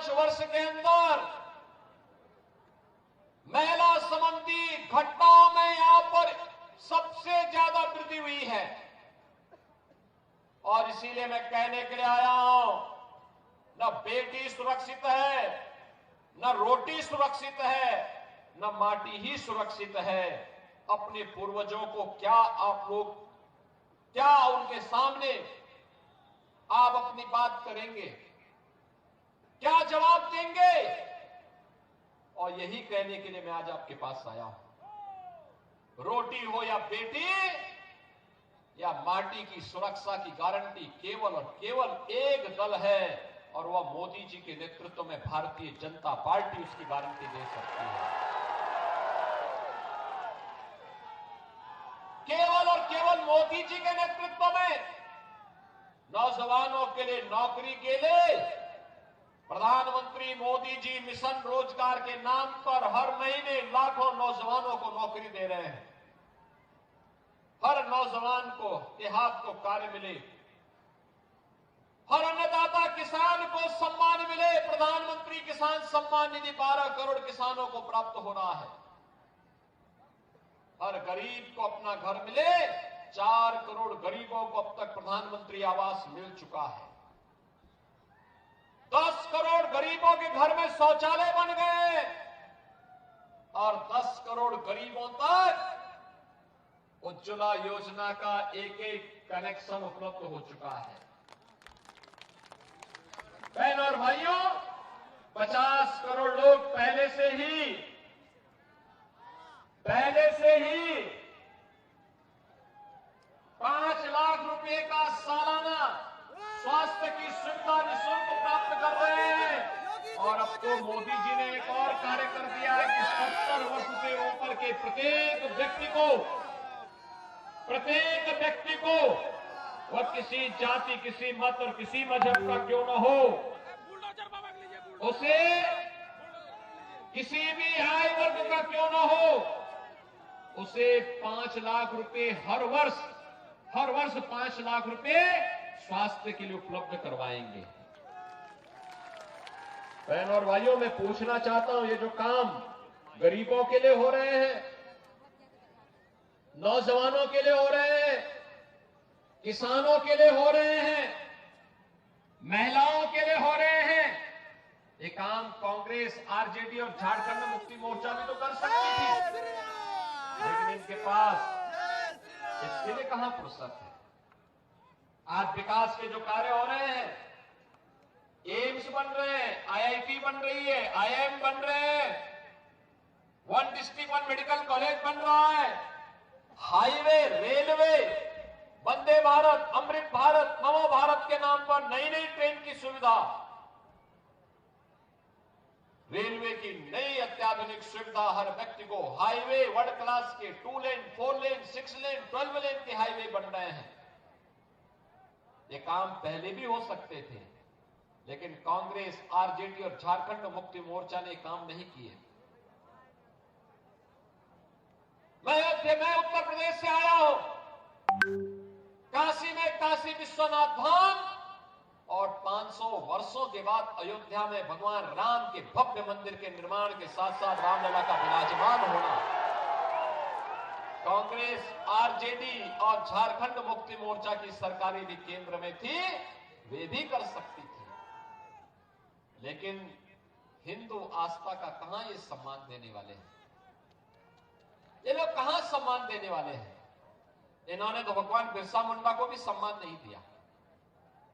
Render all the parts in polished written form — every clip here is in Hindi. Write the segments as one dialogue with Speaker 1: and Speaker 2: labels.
Speaker 1: 5 वर्ष के अंदर महिला संबंधी घटनाओं में यहां पर सबसे ज्यादा वृद्धि हुई है। और इसीलिए मैं कहने के लिए आया हूं, न बेटी सुरक्षित है, न रोटी सुरक्षित है, न माटी ही सुरक्षित है। अपने पूर्वजों को क्या आप लोग, क्या उनके सामने आप अपनी बात करेंगे, क्या जवाब देंगे? और यही कहने के लिए मैं आज आपके पास आया हूं। रोटी हो या बेटी या माटी की सुरक्षा की गारंटी केवल और केवल एक दल है, और वह मोदी जी के नेतृत्व में भारतीय जनता पार्टी उसकी गारंटी दे सकती है। केवल और केवल मोदी जी के नेतृत्व में नौजवानों के लिए नौकरी के लिए प्रधानमंत्री मोदी जी मिशन रोजगार के नाम पर हर महीने लाखों नौजवानों को नौकरी दे रहे हैं। हर नौजवान को के हाथ को कार्य मिले, हर अन्नदाता किसान को सम्मान मिले। प्रधानमंत्री किसान सम्मान निधि 12 करोड़ किसानों को प्राप्त हो रहा है। हर गरीब को अपना घर मिले। 4 करोड़ गरीबों को अब तक प्रधानमंत्री आवास मिल चुका है। 10 करोड़ गरीबों के घर में शौचालय बन गए और 10 करोड़ गरीबों तक उज्ज्वला योजना का एक कनेक्शन उपलब्ध हो चुका है। बहनों और भाइयों, 50 करोड़ लोग पहले से ही 5 लाख रुपए का सालाना स्वास्थ्य की सुविधा निःशुल्क प्राप्त कर रहे हैं। और अब तो मोदी जी ने एक और कार्य कर दिया है कि 70 वर्ष से ऊपर के प्रत्येक व्यक्ति को वह किसी जाति, किसी मत और किसी मजहब का क्यों न हो, उसे किसी भी आय वर्ग का क्यों न हो, उसे 5 लाख रुपए हर वर्ष 5 लाख रुपए स्वास्थ्य के लिए उपलब्ध करवाएंगे। बहनों और भाइयों, मैं पूछना चाहता हूं, ये जो काम गरीबों के लिए हो रहे हैं, नौजवानों के लिए हो रहे हैं, किसानों के लिए हो रहे हैं, महिलाओं के लिए हो रहे हैं, ये काम कांग्रेस, आरजेडी और झारखंड मुक्ति मोर्चा भी तो कर सकती थी, लेकिन इनके पास इसके लिए कहां फुर्सत है। आज विकास के जो कार्य हो रहे हैं, एम्स बन रहे हैं, आईआईटी बन रही है, आईआईएम बन रहे हैं, 1 डिस्ट्रिक्ट 1 मेडिकल कॉलेज बन रहा है, हाईवे, रेलवे, वंदे भारत, अमृत भारत, नमो भारत के नाम पर नई नई ट्रेन की सुविधा, रेलवे की नई अत्याधुनिक सुविधा, हर व्यक्ति को हाईवे, वर्ल्ड क्लास के 2 लेन, 4 लेन, 6 लेन, 12 लेन के हाईवे बन रहे हैं। ये काम पहले भी हो सकते थे, लेकिन कांग्रेस, आरजेडी और झारखंड मुक्ति मोर्चा ने काम नहीं किए। मैं उत्तर प्रदेश से आया हूं। काशी में काशी विश्वनाथ धाम और 500 वर्षों के बाद अयोध्या में भगवान राम के भव्य मंदिर के निर्माण के साथ साथ रामलला का विराजमान होना, कांग्रेस, आरजेडी और झारखंड मुक्ति मोर्चा की सरकारें भी केंद्र में थी, वे भी कर सकती थी, लेकिन हिंदू आस्था का कहां ये सम्मान देने वाले हैं? ये लोग कहां सम्मान देने वाले हैं? इन्होंने तो भगवान बिरसा मुंडा को भी सम्मान नहीं दिया।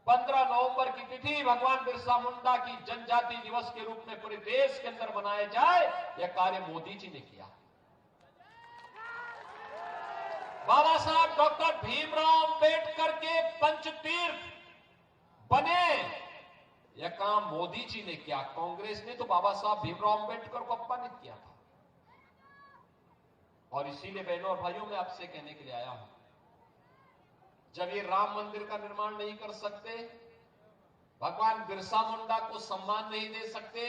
Speaker 1: 15 नवंबर की तिथि भगवान बिरसा मुंडा की जनजाति दिवस के रूप में पूरे देश के अंदर मनाया जाए, यह कार्य मोदी जी ने किया। बाबा साहब डॉक्टर भीमराव अंबेडकर के पंचतीर्थ बने, यह काम मोदी जी ने किया। कांग्रेस ने तो बाबा साहब भीमराव अंबेडकर को अपमानित किया था। और इसीलिए बहनों और भाइयों, मैं आपसे कहने के लिए आया हूं, जब ये राम मंदिर का निर्माण नहीं कर सकते, भगवान बिरसा मुंडा को सम्मान नहीं दे सकते,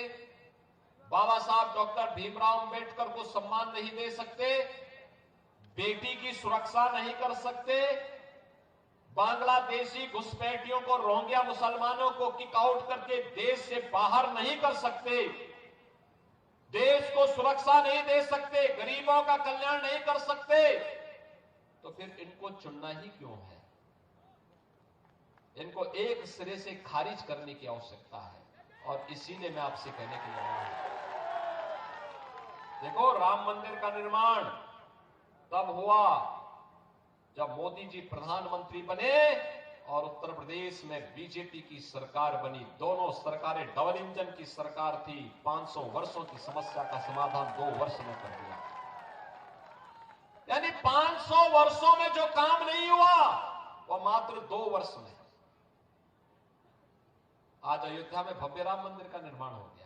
Speaker 1: बाबा साहब डॉक्टर भीमराव अंबेडकर को सम्मान नहीं दे सकते, बेटी की सुरक्षा नहीं कर सकते, बांग्लादेशी घुसपैठियों को, रोहिंग्या मुसलमानों को किक आउट करके देश से बाहर नहीं कर सकते, देश को सुरक्षा नहीं दे सकते, गरीबों का कल्याण नहीं कर सकते, तो फिर इनको चुनना ही क्यों है? इनको एक सिरे से खारिज करने की आवश्यकता है। और इसीलिए मैं आपसे कहने के लिए आया हूं, देखो, राम मंदिर का निर्माण तब हुआ जब मोदी जी प्रधानमंत्री बने और उत्तर प्रदेश में बीजेपी की सरकार बनी। दोनों सरकारें डबल इंजन की सरकार थी। 500 वर्षों की समस्या का समाधान 2 वर्ष में कर दिया। यानी 500 वर्षों में जो काम नहीं हुआ वो मात्र 2 वर्ष में आज अयोध्या में भव्य राम मंदिर का निर्माण हो गया।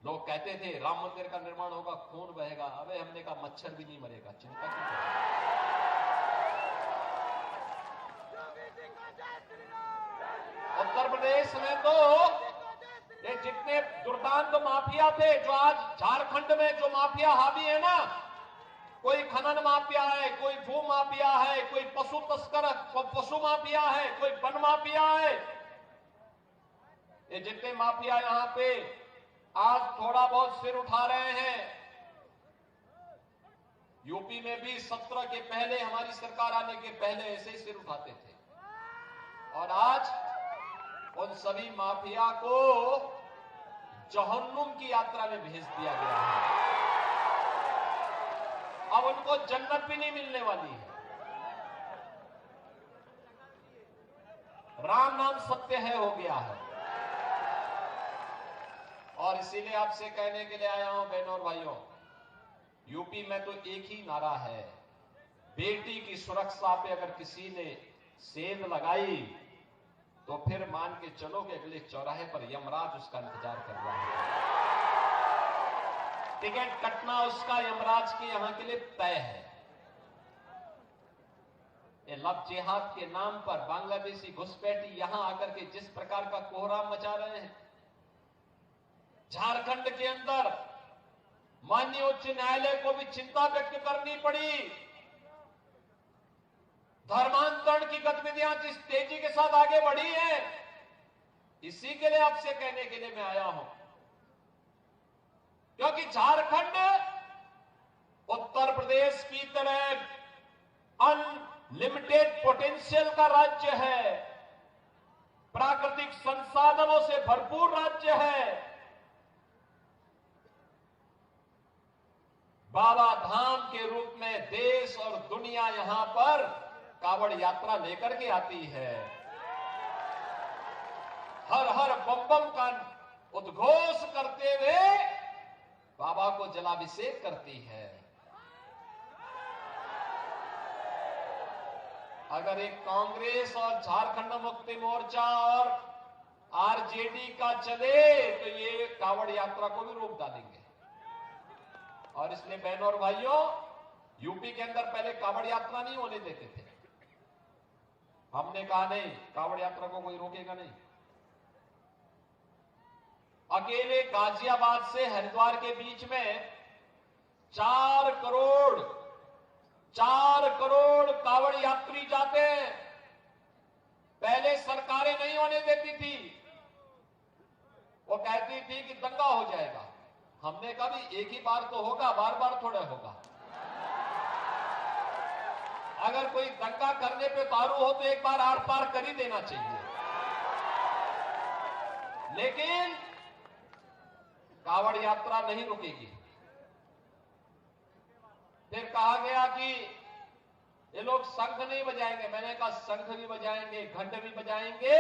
Speaker 1: लोग कहते थे राम मंदिर का निर्माण होगा खून बहेगा। अबे हमने कहा मच्छर भी नहीं मरेगा, चिंता क्यों करें? उत्तर प्रदेश में तो ये जितने दुर्दांत माफिया थे, जो आज झारखंड में जो माफिया हावी है ना, कोई खनन माफिया है, कोई भू माफिया है, कोई पशु तस्कर, पशु माफिया है, कोई वन माफिया है, ये जितने माफिया यहां पे आज थोड़ा बहुत सिर उठा रहे हैं। यूपी में भी 17 के पहले, हमारी सरकार आने के पहले ऐसे ही सिर उठाते थे। और आज उन सभी माफिया को जहन्नुम की यात्रा में भेज दिया गया है। अब उनको जन्नत भी नहीं मिलने वाली है। राम नाम सत्य है हो गया है। और इसीलिए आपसे कहने के लिए आया हूं बहनों और भाइयों, यूपी में तो एक ही नारा है, बेटी की सुरक्षा पे अगर किसी ने सेंध लगाई तो फिर मान के चलो कि अगले चौराहे पर यमराज उसका इंतजार कर रहा है। टिकट कटना उसका यमराज के यहां के लिए तय है। ये लव जिहाद के नाम पर बांग्लादेशी घुसपैठी यहां आकर के जिस प्रकार का कोहराम मचा रहे हैं, झारखंड के अंदर माननीय उच्च न्यायालय को भी चिंता व्यक्त करनी पड़ी। धर्मांतरण की गतिविधियां जिस तेजी के साथ आगे बढ़ी है, इसी के लिए आपसे कहने के लिए मैं आया हूं, क्योंकि झारखंड उत्तर प्रदेश की तरह अनलिमिटेड पोटेंशियल का राज्य है, प्राकृतिक संसाधनों से भरपूर राज्य है। बाबा धाम के रूप में देश और दुनिया यहां पर कावड़ यात्रा लेकर के आती है। हर हर बम बम का उद्घोष करते हुए बाबा को जलाभिषेक करती है। अगर एक कांग्रेस और झारखंड मुक्ति मोर्चा और आरजेडी का चले तो ये कावड़ यात्रा को भी रोक डालेंगे। और इसलिए बहनों और भाइयों, यूपी के अंदर पहले कावड़ यात्रा नहीं होने देते थे। हमने कहा नहीं, कावड़ यात्रा को कोई रोकेगा नहीं। अकेले गाजियाबाद से हरिद्वार के बीच में 4 करोड़ कावड़ यात्री जाते हैं। पहले सरकारें नहीं होने देती थी, वो कहती थी कि दंगा हो जाएगा। हमने कहा भी एक ही बार तो होगा, बार बार थोड़ा होगा। अगर कोई दंगा करने पे उतारू हो तो एक बार आर पार कर ही देना चाहिए। लेकिन कावड़ यात्रा नहीं रुकेगी। फिर कहा गया कि ये लोग शंख नहीं बजाएंगे। मैंने कहा शंख भी बजाएंगे, घंट भी बजाएंगे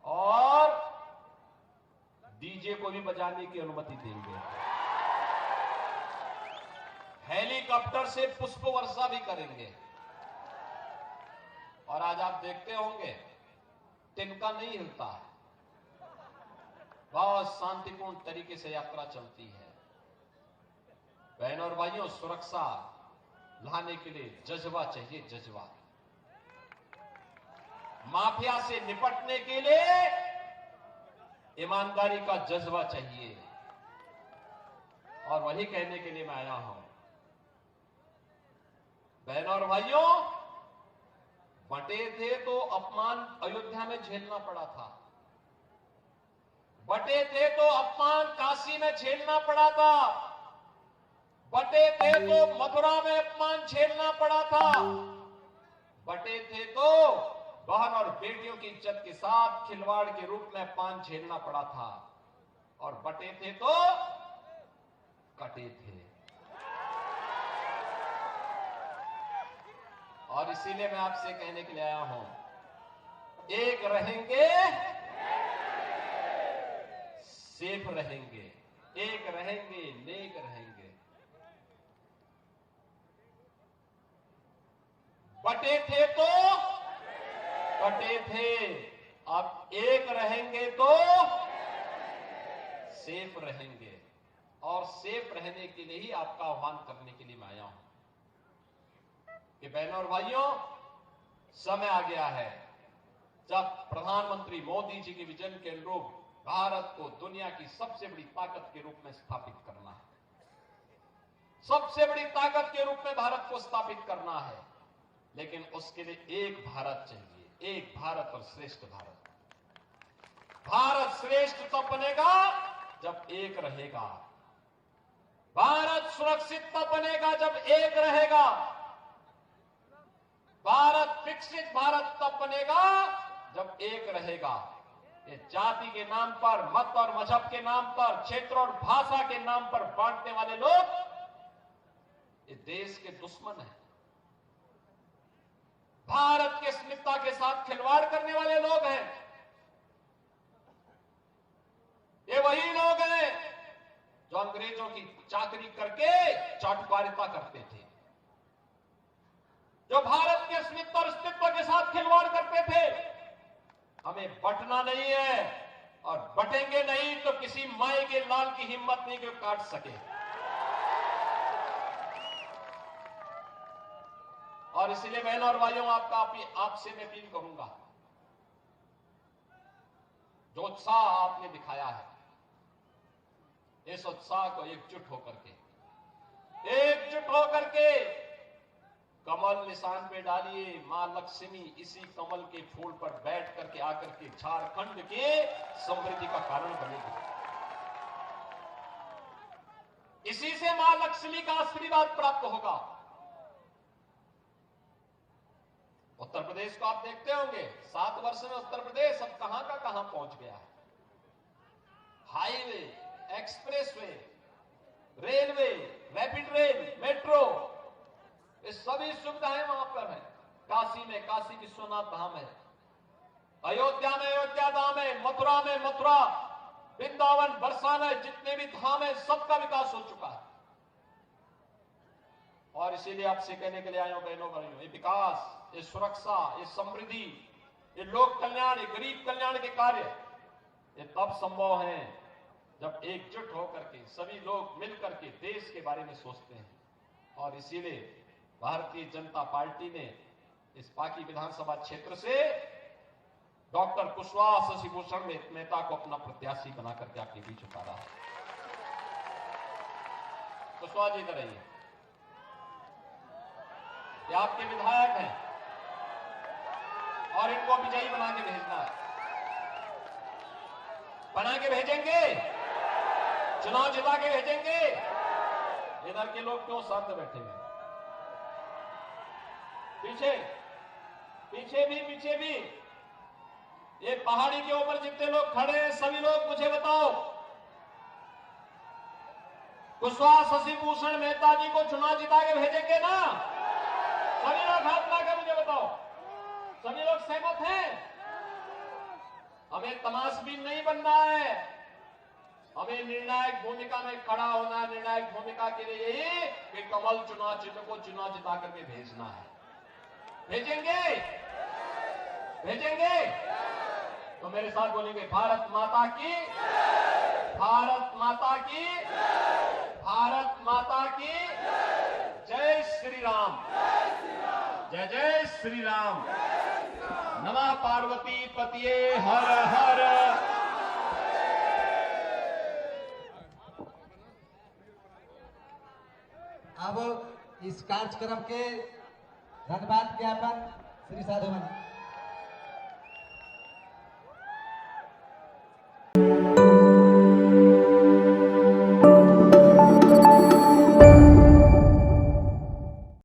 Speaker 1: और डीजे को भी बजाने की अनुमति देंगे। हेलीकॉप्टर से पुष्प वर्षा भी करेंगे। और आज आप देखते होंगे तिनका नहीं हिलता, बहुत शांतिपूर्ण तरीके से यात्रा चलती है। बहनों और भाइयों, सुरक्षा लाने के लिए जज्बा चाहिए, जज्बा। माफिया से निपटने के लिए ईमानदारी का जज्बा चाहिए। और वही कहने के लिए मैं आया हूं। बहनों और भाइयों, बटे थे तो अपमान अयोध्या में झेलना पड़ा था, बटे थे तो अपमान काशी में झेलना पड़ा था, बटे थे तो मथुरा में अपमान झेलना पड़ा था, बटे थे तो बहन और बेटियों की इज्जत के साथ खिलवाड़ के रूप में अपमान झेलना पड़ा था, और बटे थे तो कटे थे। और इसीलिए मैं आपसे कहने के लिए आया हूं, एक रहेंगे सेफ रहेंगे, एक रहेंगे नेक रहेंगे। बटे थे तो कटे थे, अब एक रहेंगे तो सेफ रहेंगे। और सेफ रहने के लिए ही आपका आह्वान करने के लिए मैं आया हूं कि बहनों और भाइयों, समय आ गया है जब प्रधानमंत्री मोदी जी के विजन के अनुरूप भारत को दुनिया की सबसे बड़ी ताकत के रूप में स्थापित करना है, सबसे बड़ी ताकत के रूप में भारत को स्थापित करना है। लेकिन उसके लिए एक भारत चाहिए, एक भारत और श्रेष्ठ भारत। भारत श्रेष्ठ तब बनेगा जब एक रहेगा, भारत सुरक्षित तब बनेगा जब एक रहेगा, भारत विकसित भारत तब बनेगा जब एक रहेगा। ये जाति के नाम पर, मत और मजहब के नाम पर, क्षेत्र और भाषा के नाम पर बांटने वाले लोग ये देश के दुश्मन हैं, भारत के अस्मिता के साथ खिलवाड़ करने वाले लोग हैं। ये वही लोग हैं जो अंग्रेजों की चाकरी करके चाटुकारिता करते थे, जो भारत के अस्मिता और अस्तित्व के साथ खिलवाड़ करते थे। हमें बटना नहीं है, और बटेंगे नहीं तो किसी माई के लाल की हिम्मत नहीं कि काट सके। और इसलिए बहनों और भाइयों, आपसे मैं अपील करूंगा, जो उत्साह आपने दिखाया है, इस उत्साह को एकजुट होकर के कमल निशान पे डालिए। मां लक्ष्मी इसी कमल के फूल पर बैठ करके आकर के झारखंड के समृद्धि का कारण बनेगी। इसी से मां लक्ष्मी का आशीर्वाद प्राप्त होगा। उत्तर प्रदेश को आप देखते होंगे, 7 वर्ष में उत्तर प्रदेश अब कहां का कहां पहुंच गया है। Highway, expressway, railway, rapid rail, metro, ये सभी सुविधाएं वहां पर है। काशी में काशी विश्वनाथ धाम है, अयोध्या में अयोध्या धाम है, मथुरा में मथुरा, वृंदावन, बरसाना, जितने भी धाम है सबका विकास हो चुका है। और इसीलिए आपसे कहने के लिए आया हूं बहनों भाइयों, ये विकास, ये सुरक्षा, ये समृद्धि, ये लोक कल्याण, ये गरीब कल्याण के कार्य, ये तब संभव है जब एकजुट होकर के सभी लोग मिलकर के देश के बारे में सोचते हैं। और इसीलिए भारतीय जनता पार्टी ने इस पाकी विधानसभा क्षेत्र से डॉक्टर कुशवाहा शशिभूषण मेहता को अपना प्रत्याशी बना करके आपके बीच उतारा है। कुशवाहा जी इधर आइए, ये आपके विधायक हैं और इनको विजयी बना के भेजना है। बना के भेजेंगे, चुनाव जिता के भेजेंगे। इधर के लोग क्यों शांत बैठे हैं? पीछे भी ये पहाड़ी के ऊपर जितने लोग खड़े हैं सभी लोग मुझे बताओ, कुशवाहा शशिभूषण मेहता जी को चुनाव जिता के भेजेंगे ना? सभी लोग हाथ ला कर मुझे बताओ, सभी लोग सहमत हैं? हमें तमाशबीन नहीं बनना है, हमें निर्णायक भूमिका में खड़ा होना है। निर्णायक भूमिका के लिए यही कि कमल चुनाव चिन्ह को चुनाव जिता करके भेजना है। भेजेंगे तो मेरे साथ बोलेंगे, भारत माता की, भारत माता की, भारत माता की जय श्री राम, जय जय श्री राम। नमः पार्वती पतिये हर हर।
Speaker 2: अब इस कार्यक्रम के धन्यवाद ज्ञापन श्री साधुमन।